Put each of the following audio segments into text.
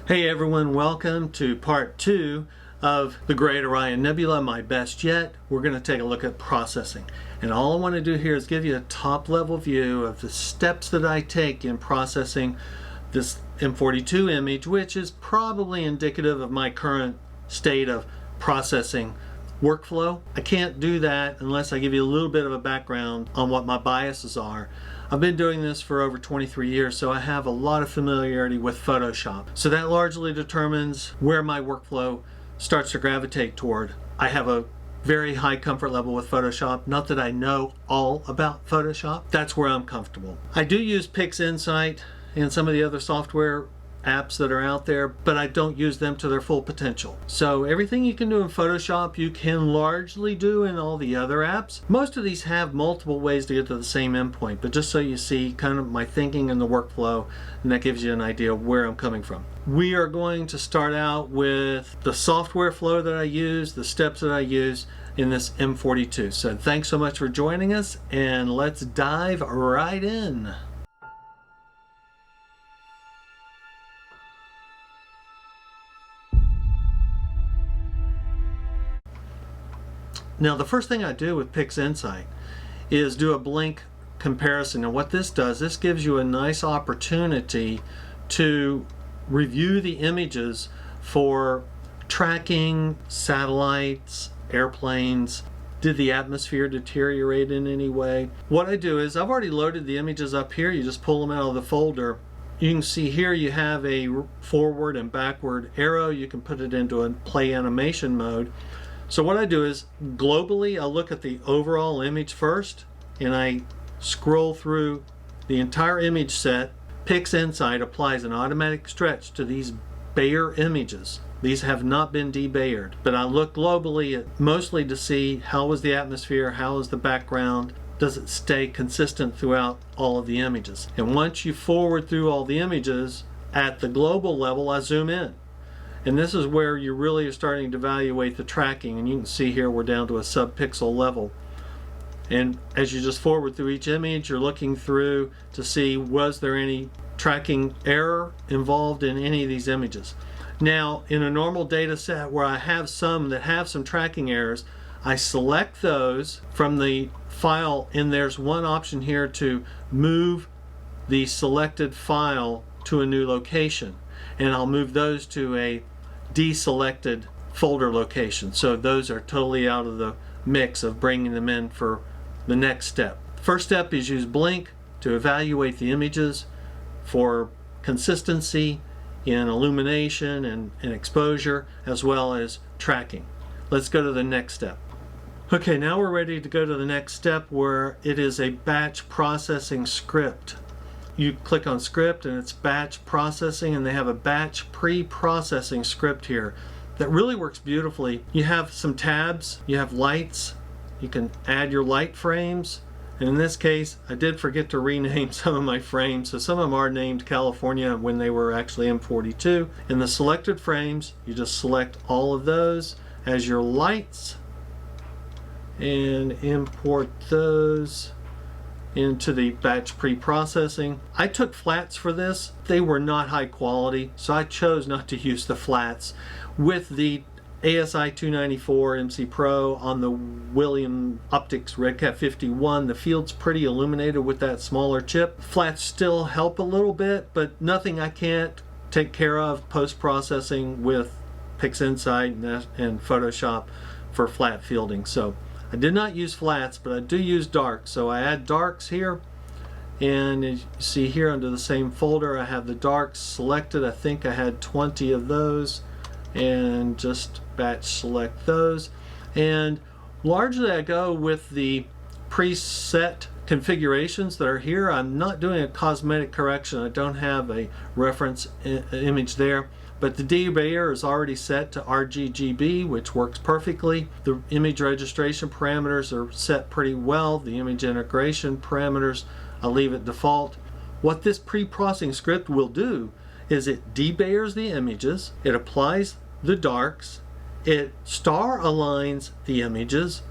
Hey everyone, welcome to part 2 of the Great Orion Nebula, my best yet. We're going to take a look at processing. And all I want to do here is give you a top level view of the steps that I take in processing this M42 image, which is probably indicative of my current state of processing workflow. I can't do that unless I give you a little bit of a background on what my biases are. I've been doing this for over 23 years, so I have a lot of familiarity with Photoshop. So that largely determines where my workflow starts to gravitate toward. I have a very high comfort level with Photoshop. Not that I know all about Photoshop. That's where I'm comfortable. I do use Pixinsight and some of the other software apps that are out there, but I don't use them to their full potential. So everything you can do in Photoshop, you can largely do in all the other apps. Most of these have multiple ways to get to the same endpoint, but just so you see kind of my thinking and the workflow, and that gives you an idea of where I'm coming from. We are going to start out with the software flow that I use, the steps that I use in this M42. So thanks so much for joining us, and let's dive right in. Now the first thing I do with Pixinsight is do a blink comparison, and what this does, this gives you a nice opportunity to review the images for tracking satellites, airplanes. Did the atmosphere deteriorate in any way? What I do is I've already loaded the images up here. You just pull them out of the folder. You can see here you have a forward and backward arrow. You can put it into a play animation mode. So what I do is, globally, I'll look at the overall image first, and I scroll through the entire image set. Pixinsight applies an automatic stretch to these Bayer images. These have not been debayered, but I look globally at mostly to see how was the atmosphere, how is the background, does it stay consistent throughout all of the images. And once you forward through all the images, at the global level, I zoom in. And this is where you really are starting to evaluate the tracking, and you can see here we're down to a sub-pixel level. And as you just forward through each image, you're looking through to see was there any tracking error involved in any of these images. Now in a normal data set where I have some that have some tracking errors, I select those from the file, and there's one option here to move the selected file to a new location, and I'll move those to a deselected folder location. So those are totally out of the mix of bringing them in for the next step. First step is use blink to evaluate the images for consistency in illumination and exposure, as well as tracking. Let's go to the next step. Okay, now we're ready to go to the next step, where it is a batch processing script. You click on script and it's batch processing, and they have a batch pre-processing script here that really works beautifully. You have some tabs, you have lights, you can add your light frames, and in this case I did forget to rename some of my frames, so some of them are named California when they were actually M42. In the selected frames, you just select all of those as your lights and import those into the batch pre-processing. I took flats for this. They were not high quality, so I chose not to use the flats. With the ASI 294 MC Pro on the William Optics Redcat 51, the field's pretty illuminated with that smaller chip. Flats still help a little bit, but nothing I can't take care of post-processing with Pixinsight and Photoshop for flat fielding. So I did not use flats, but I do use darks. So I add darks here, and as you see here under the same folder, I have the darks selected. I think I had 20 of those, and just batch select those. And largely I go with the preset configurations that are here. I'm not doing a cosmetic correction. I don't have a reference image there. But the debayer is already set to RGB, which works perfectly. The image registration parameters are set pretty well. The image integration parameters, I'll leave it default. What this pre-processing script will do is it debayers the images, it applies the darks, it star aligns the images,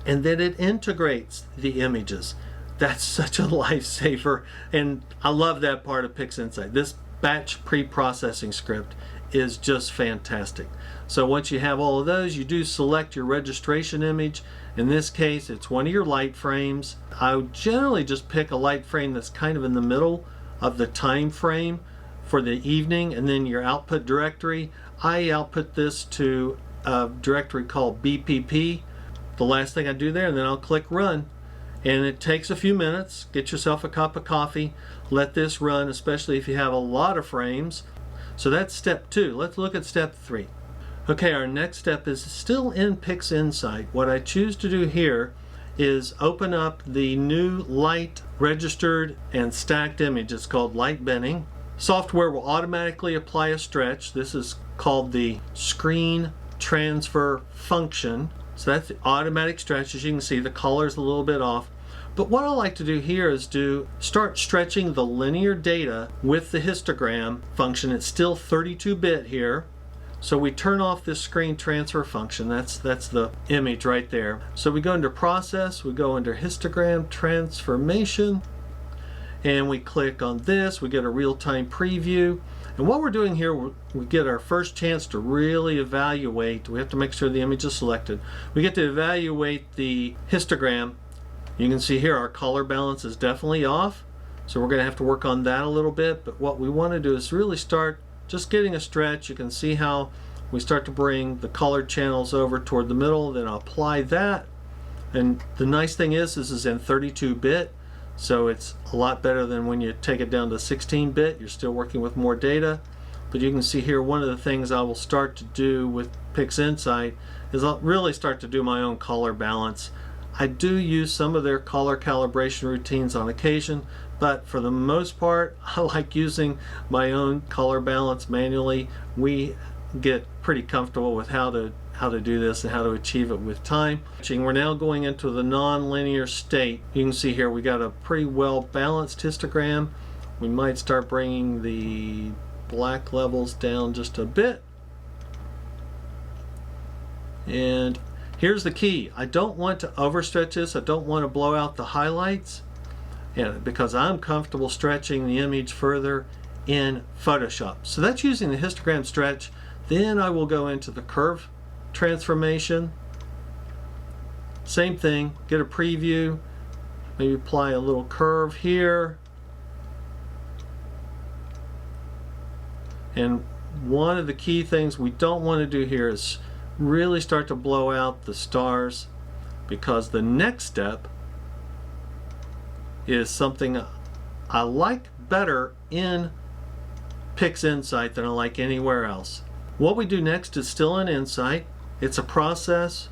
and then it integrates the images. That's such a lifesaver, and I love that part of Pixinsight. This batch pre-processing script is just fantastic. So once you have all of those, you do select your registration image. In this case, it's one of your light frames. I would generally just pick a light frame that's kind of in the middle of the time frame for the evening, and then your output directory. I output this to a directory called BPP. The last thing I do there, and then I'll click run. And it takes a few minutes. Get yourself a cup of coffee. Let this run, especially if you have a lot of frames. So that's step 2. Let's look at step 3. Okay, our next step is still in Pixinsight. What I choose to do here is open up the new light registered and stacked image. It's called light binning. Software will automatically apply a stretch. This is called the screen transfer function. So that's the automatic stretch. As you can see, the color is a little bit off. But what I like to do here is start stretching the linear data with the histogram function. It's still 32-bit here. So we turn off this screen transfer function. That's the image right there. So we go into process, we go under histogram transformation, and we click on this. We get a real-time preview. And what we're doing here, we get our first chance to really evaluate. We have to make sure the image is selected. We get to evaluate the histogram. You can see here our color balance is definitely off, so we're going to have to work on that a little bit. But what we want to do is really start just getting a stretch. You can see how we start to bring the colored channels over toward the middle, then I'll apply that. And the nice thing is this is in 32-bit, so it's a lot better than when you take it down to 16-bit. You're still working with more data. But you can see here, one of the things I will start to do with Pixinsight is I'll really start to do my own color balance. I do use some of their color calibration routines on occasion, but for the most part, I like using my own color balance manually. We get pretty comfortable with how to do this and how to achieve it with time. We're now going into the non-linear state. You can see here we got a pretty well balanced histogram. We might start bringing the black levels down just a bit. And here's the key. I don't want to overstretch this. I don't want to blow out the highlights, because I'm comfortable stretching the image further in Photoshop. So that's using the histogram stretch. Then I will go into the curve transformation. Same thing, get a preview, maybe apply a little curve here. And one of the key things we don't want to do here is really start to blow out the stars, because the next step is something I like better in Pixinsight than I like anywhere else. What we do next is still in Insight. It's a process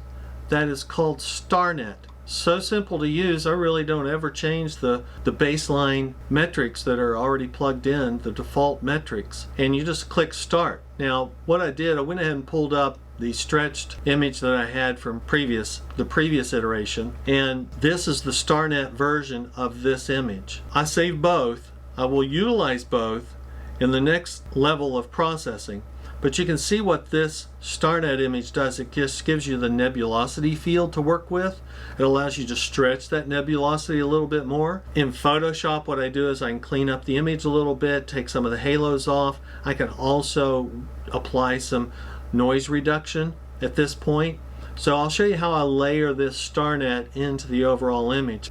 that is called Starnet. So simple to use, I really don't ever change the baseline metrics that are already plugged in, the default metrics, and you just click start. Now what I did, I went ahead and pulled up the stretched image that I had from the previous iteration, and this is the Starnet version of this image. I saved both. I will utilize both in the next level of processing. But you can see what this Starnet image does. It just gives you the nebulosity field to work with. It allows you to stretch that nebulosity a little bit more. In Photoshop, what I do is I can clean up the image a little bit, take some of the halos off. I can also apply some noise reduction at this point. So I'll show you how I layer this Starnet into the overall image.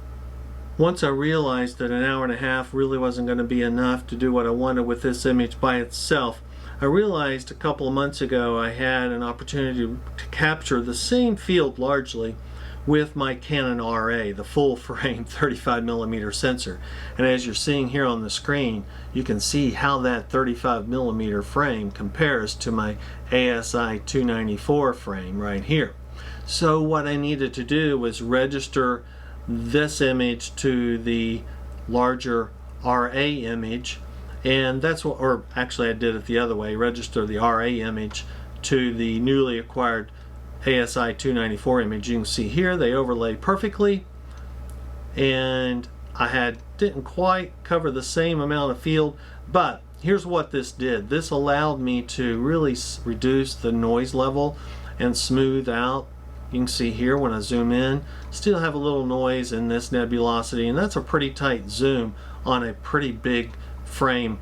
Once I realized that an hour and a half really wasn't going to be enough to do what I wanted with this image by itself, I realized a couple of months ago I had an opportunity to capture the same field largely with my Canon RA, the full frame 35mm sensor. And as you're seeing here on the screen, you can see how that 35mm frame compares to my ASI 294 frame right here. So what I needed to do was register this image to the larger RA image, and that's what, or actually I did it the other way, register the RA image to the newly acquired ASI 294 image. You can see here they overlay perfectly, and I didn't quite cover the same amount of field, but here's what this did. This allowed me to really reduce the noise level and smooth out. You can see here when I zoom in, still have a little noise in this nebulosity, and that's a pretty tight zoom on a pretty big frame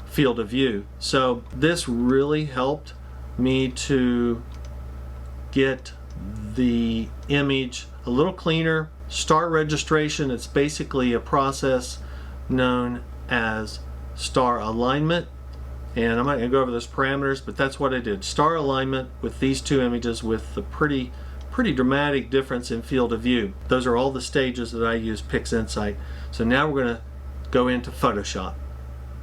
field of view. So this really helped me to get the image a little cleaner. Star registration, it's basically a process known as star alignment. And I'm not going to go over those parameters, but that's what I did. Star alignment with these two images with the pretty dramatic difference in field of view. Those are all the stages that I use Pixinsight. So now we're going to go into Photoshop.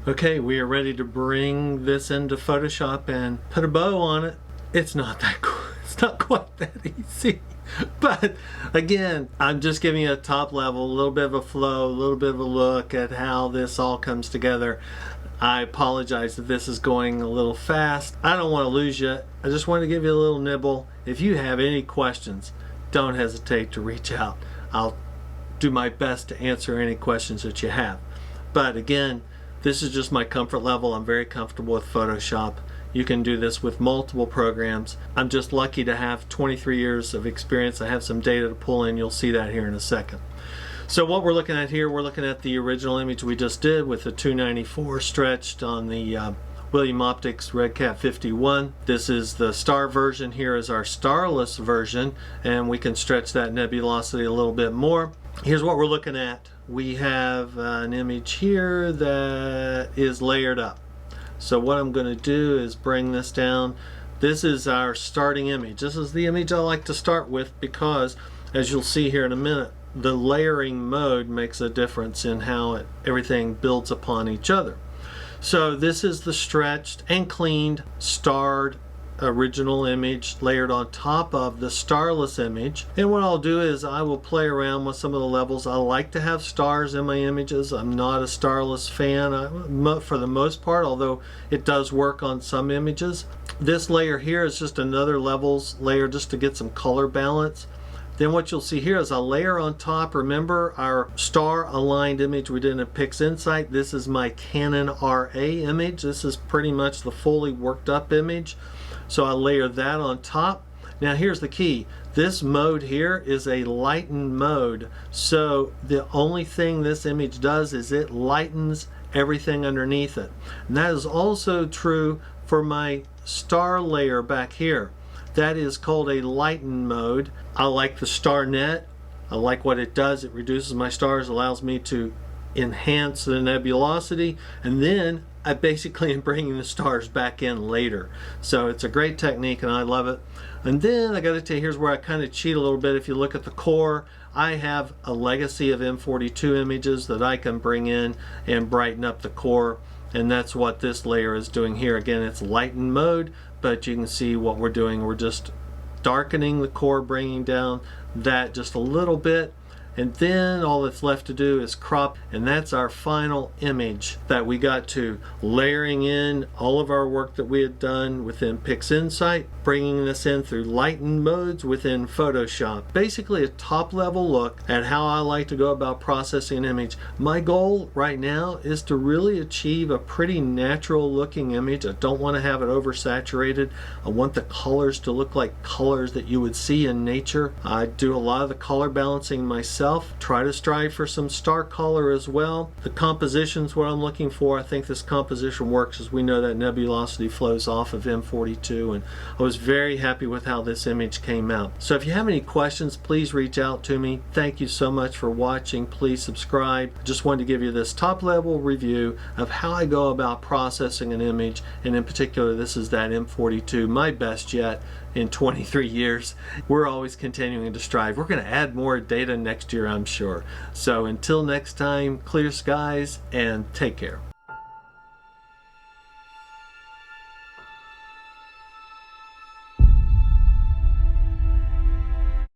Okay, we are ready to bring this into Photoshop and put a bow on it. It's not that cool. It's not quite that easy. But again, I'm just giving you a top level, a little bit of a flow, a little bit of a look at how this all comes together. I apologize if this is going a little fast. I don't want to lose you. I just want to give you a little nibble. If you have any questions, don't hesitate to reach out. I'll do my best to answer any questions that you have. But again, this is just my comfort level. I'm very comfortable with Photoshop. You can do this with multiple programs. I'm just lucky to have 23 years of experience. I have some data to pull in. You'll see that here in a second. So what we're looking at here, we're looking at the original image we just did with the 294 stretched on the William Optics Redcat 51. This is the star version. Here is our starless version, and we can stretch that nebulosity a little bit more. Here's what we're looking at. We have an image here that is layered up. So what I'm going to do is bring this down. This is our starting image. This is the image I like to start with because, as you'll see here in a minute, the layering mode makes a difference in how everything builds upon each other. So this is the stretched and cleaned starred original image layered on top of the starless image. And what I'll do is I will play around with some of the levels. I like to have stars in my images. I'm not a starless fan for the most part, although it does work on some images. This layer here is just another levels layer just to get some color balance. Then what you'll see here is a layer on top. Remember our star aligned image we did in Pixinsight? This is my Canon RA image. This is pretty much the fully worked up image. So I layer that on top. Now here's the key. This mode here is a lighten mode. So the only thing this image does is it lightens everything underneath it. And that is also true for my star layer back here. That is called a lighten mode. I like the Starnet. I like what it does. It reduces my stars, allows me to enhance the nebulosity, and then I basically am bringing the stars back in later. So it's a great technique and I love it. And then I got to tell you, here's where I kind of cheat a little bit. If you look at the core, I have a legacy of M42 images that I can bring in and brighten up the core. And that's what this layer is doing here. Again, it's lighten mode, but you can see what we're doing. We're just darkening the core, bringing down that just a little bit. And then all that's left to do is crop, and that's our final image that we got to, layering in all of our work that we had done within Pixinsight, bringing this in through lighten modes within Photoshop. Basically a top level look at how I like to go about processing an image. My goal right now is to really achieve a pretty natural looking image. I don't want to have it oversaturated. I want the colors to look like colors that you would see in nature. I do a lot of the color balancing myself. Try to strive for some star color as well. The composition's what I'm looking for. I think this composition works, as we know that nebulosity flows off of M42, and I was very happy with how this image came out. So if you have any questions, please reach out to me. Thank you so much for watching. Please subscribe. Just wanted to give you this top level review of how I go about processing an image, and in particular this is that M42, my best yet in 23 years. We're always continuing to strive. We're going to add more data next year, I'm sure. So until next time, clear skies and take care.